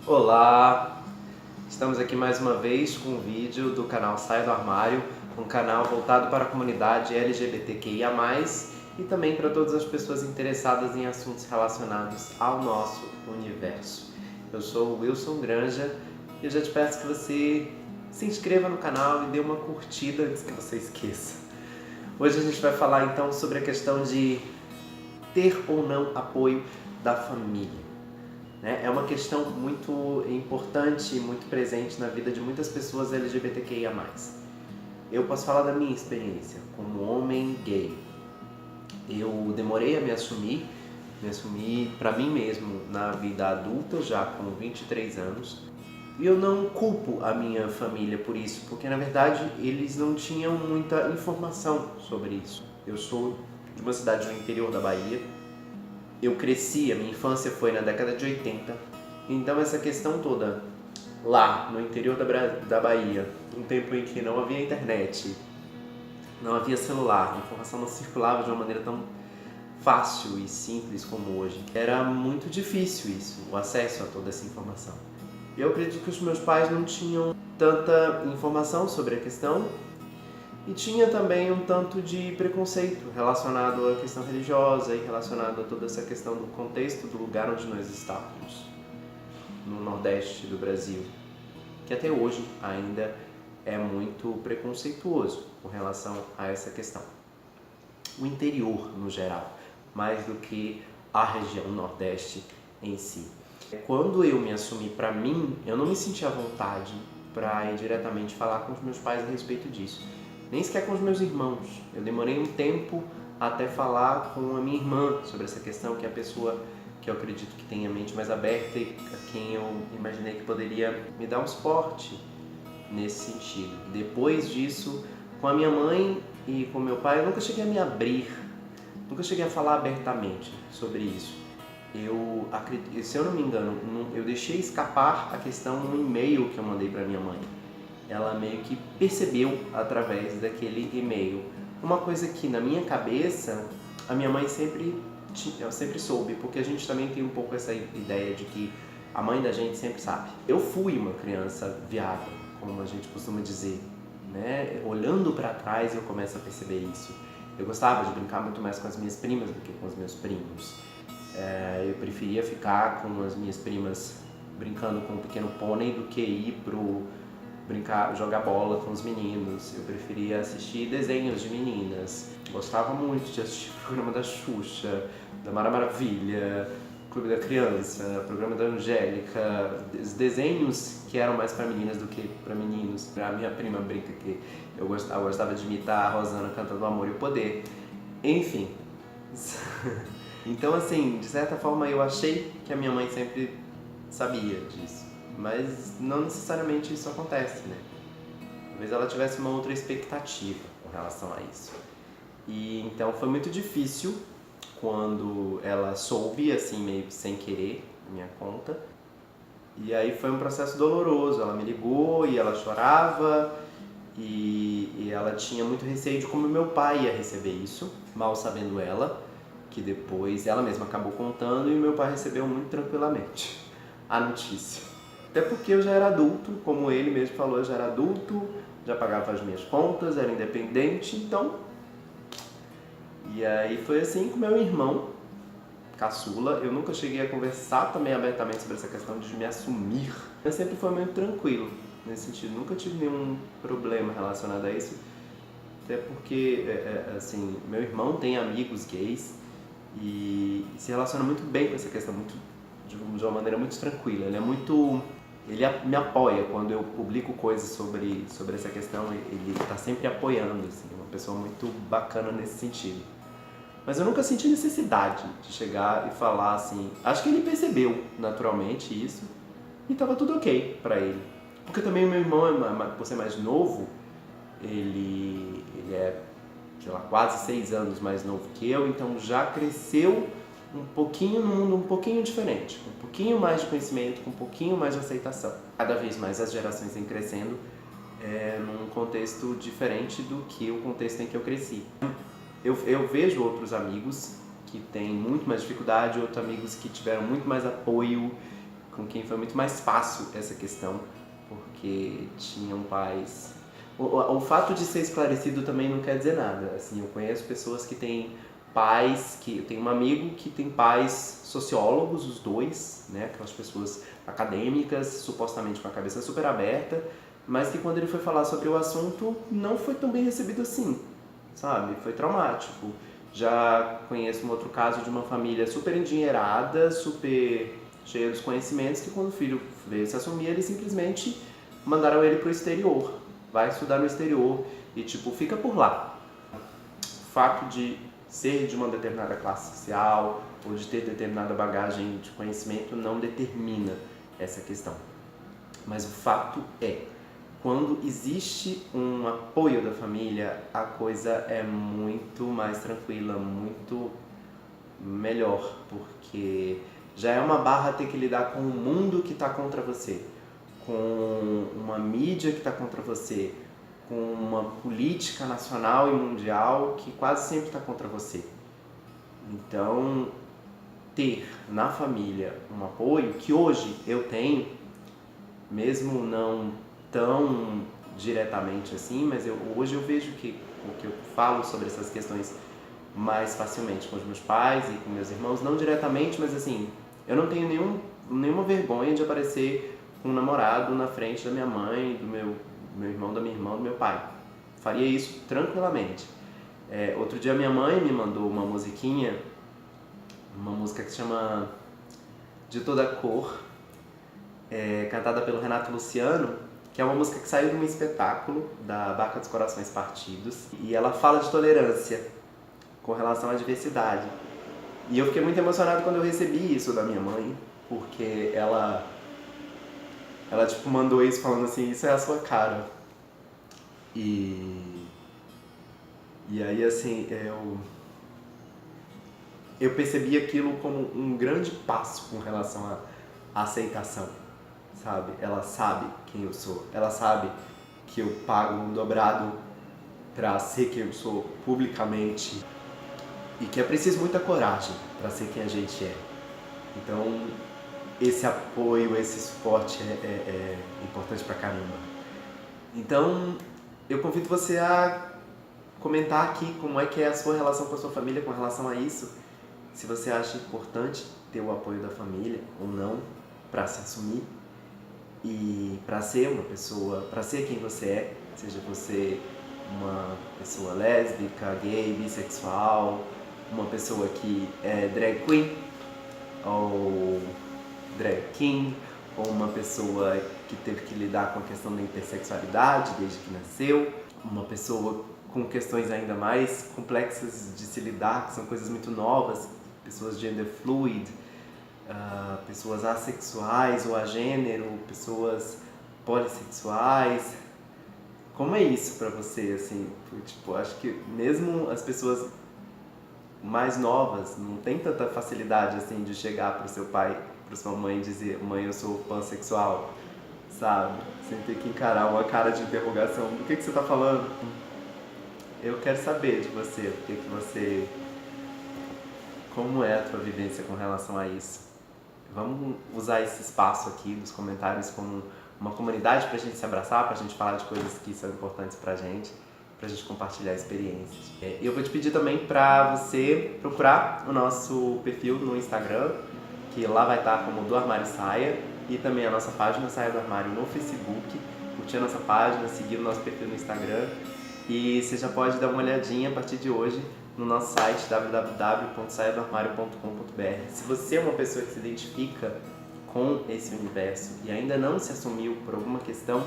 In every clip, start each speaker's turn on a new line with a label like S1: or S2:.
S1: Olá! Estamos aqui mais uma vez com um vídeo do canal Saia do Armário, um canal voltado para a comunidade LGBTQIA+, e também para todas as pessoas interessadas em assuntos relacionados ao nosso universo. Eu sou o Wilson Granja e eu já te peço que você se inscreva no canal e dê uma curtida antes que você esqueça. Hoje a gente vai falar então sobre a questão de ter ou não apoio da família. É uma questão muito importante e muito presente na vida de muitas pessoas LGBTQIA+. Eu posso falar da minha experiência como homem gay. Eu demorei a me assumir para mim mesmo na vida adulta, já com 23 anos. E eu não culpo a minha família por isso, porque na verdade eles não tinham muita informação sobre isso. Eu sou de uma cidade no interior da Bahia. Eu cresci, a minha infância foi na década de 80, então essa questão toda lá no interior da Bahia, um tempo em que não havia internet, não havia celular, a informação não circulava de uma maneira tão fácil e simples como hoje. Era muito difícil isso, o acesso a toda essa informação. Eu acredito que os meus pais não tinham tanta informação sobre a questão, e tinha também um tanto de preconceito relacionado à questão religiosa e relacionado a toda essa questão do contexto do lugar onde nós estávamos, no Nordeste do Brasil, que até hoje ainda é muito preconceituoso com relação a essa questão. O interior, no geral, mais do que a região Nordeste em si. Quando eu me assumi para mim, eu não me senti à vontade para ir diretamente falar com os meus pais a respeito disso. Nem sequer com os meus irmãos. Eu demorei um tempo até falar com a minha irmã sobre essa questão, que é a pessoa que eu acredito que tem a mente mais aberta e a quem eu imaginei que poderia me dar um suporte nesse sentido. Depois disso, com a minha mãe e com meu pai, eu nunca cheguei a me abrir, nunca cheguei a falar abertamente sobre isso. Eu acredito, se eu não me engano, eu deixei escapar a questão no e-mail que eu mandei para minha mãe. Ela meio que percebeu através daquele e-mail. Uma coisa que na minha cabeça, a minha mãe eu sempre soube, porque a gente também tem um pouco essa ideia de que a mãe da gente sempre sabe. Eu fui uma criança viada, como a gente costuma dizer, né? Olhando para trás eu começo a perceber isso. Eu gostava de brincar muito mais com as minhas primas do que com os meus primos. Eu preferia ficar com as minhas primas brincando com um pequeno pônei do que ir jogar bola com os meninos. Eu preferia assistir desenhos de meninas. Gostava muito de assistir o programa da Xuxa, da Mara Maravilha, Clube da Criança, programa da Angélica, os desenhos que eram mais para meninas do que para meninos. A minha prima brinca que eu gostava de imitar a Rosana cantando Amor e o Poder. Enfim. Então, assim, de certa forma eu achei que a minha mãe sempre sabia disso. Mas não necessariamente isso acontece, né? Talvez ela tivesse uma outra expectativa com relação a isso. E então foi muito difícil quando ela soube, assim, meio que sem querer, minha conta. E aí foi um processo doloroso. Ela me ligou e ela chorava e ela tinha muito receio de como meu pai ia receber isso, mal sabendo ela, que depois ela mesma acabou contando e meu pai recebeu muito tranquilamente a notícia. Até porque eu já era adulto, como ele mesmo falou, eu já era adulto, já pagava as minhas contas, era independente, então... E aí foi assim com meu irmão, caçula. Eu nunca cheguei a conversar também abertamente sobre essa questão de me assumir. Eu sempre fui muito tranquilo nesse sentido, nunca tive nenhum problema relacionado a isso. Até porque, assim, meu irmão tem amigos gays e se relaciona muito bem com essa questão, de uma maneira muito tranquila. Ele me apoia quando eu publico coisas sobre essa questão, ele está sempre apoiando, assim, uma pessoa muito bacana nesse sentido. Mas eu nunca senti necessidade de chegar e falar assim. Acho que ele percebeu naturalmente isso e estava tudo ok para ele. Porque também o meu irmão, por ser mais novo, ele é, sei lá, quase 6 anos mais novo que eu, então já cresceu um pouquinho no mundo um pouquinho diferente, com um pouquinho mais de conhecimento, com um pouquinho mais de aceitação. Cada vez mais as gerações vêm crescendo num contexto diferente do que o contexto em que eu cresci. Eu vejo outros amigos que têm muito mais dificuldade, outros amigos que tiveram muito mais apoio com quem foi muito mais fácil essa questão, porque tinham pais... O fato de ser esclarecido também não quer dizer nada. Assim, eu conheço pessoas que têm pais, eu tenho um amigo que tem pais sociólogos, os dois, né, aquelas pessoas acadêmicas, supostamente com a cabeça super aberta, mas que quando ele foi falar sobre o assunto não foi tão bem recebido assim, sabe? Foi traumático. Já conheço um outro caso de uma família super endinheirada, super cheia dos conhecimentos, que quando o filho veio se assumir, eles simplesmente mandaram ele pro exterior. Vai estudar no exterior e, tipo, fica por lá. O fato de ser de uma determinada classe social ou de ter determinada bagagem de conhecimento não determina essa questão. Mas o fato é, quando existe um apoio da família, a coisa é muito mais tranquila, muito melhor, porque já é uma barra ter que lidar com um mundo que está contra você, com uma mídia que está contra você, com uma política nacional e mundial que quase sempre está contra você. Então, ter na família um apoio, que hoje eu tenho, mesmo não tão diretamente assim, mas hoje eu vejo que eu falo sobre essas questões mais facilmente com os meus pais e com meus irmãos, não diretamente, mas assim, eu não tenho nenhuma vergonha de aparecer com um namorado na frente da minha mãe, do meu irmão, da minha irmã, do meu pai. Faria isso tranquilamente. Outro dia minha mãe me mandou uma musiquinha, uma música que se chama De Toda Cor, cantada pelo Renato Luciano, que é uma música que saiu de um espetáculo da Barca dos Corações Partidos, e ela fala de tolerância com relação à diversidade. E eu fiquei muito emocionado quando eu recebi isso da minha mãe, porque ela tipo mandou isso falando assim, isso é a sua cara. E aí assim, eu percebi aquilo como um grande passo com relação à aceitação, sabe? Ela sabe quem eu sou, ela sabe que eu pago um dobrado pra ser quem eu sou publicamente e que é preciso muita coragem pra ser quem a gente é. Então, esse apoio, esse suporte é importante pra caramba. Então, eu convido você a comentar aqui como é que é a sua relação com a sua família com relação a isso. Se você acha importante ter o apoio da família ou não para se assumir e para ser uma pessoa, para ser quem você é, seja você uma pessoa lésbica, gay, bissexual, uma pessoa que é drag queen ou drag king, ou uma pessoa que teve que lidar com a questão da intersexualidade desde que nasceu, uma pessoa com questões ainda mais complexas de se lidar, que são coisas muito novas, pessoas gender fluid, pessoas assexuais ou agênero, pessoas polissexuais. Como é isso pra você, assim? Tipo, acho que mesmo as pessoas mais novas não tem tanta facilidade assim de chegar pro seu pai, pra sua mãe e dizer, mãe, eu sou pansexual, sabe? Sem ter que encarar uma cara de interrogação, do que você tá falando? Eu quero saber de você, como é a tua vivência com relação a isso. Vamos usar esse espaço aqui dos comentários como uma comunidade pra gente se abraçar, pra gente falar de coisas que são importantes pra gente compartilhar experiências. Eu vou te pedir também pra você procurar o nosso perfil no Instagram, que lá vai estar como Do Armário Saia, e também a nossa página Saia do Armário no Facebook, curtir a nossa página, seguir o nosso perfil no Instagram, e você já pode dar uma olhadinha a partir de hoje no nosso site www.saiadoarmario.com.br. Se você é uma pessoa que se identifica com esse universo e ainda não se assumiu por alguma questão,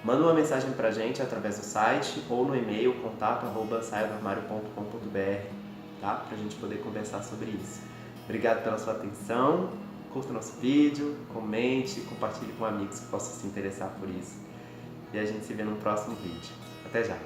S1: manda uma mensagem pra gente através do site ou no e-mail contato@saiadoarmario.com.br, tá? Pra gente poder conversar sobre isso. Obrigado pela sua atenção, curta o nosso vídeo, comente, compartilhe com amigos que possam se interessar por isso. E a gente se vê no próximo vídeo. Até já!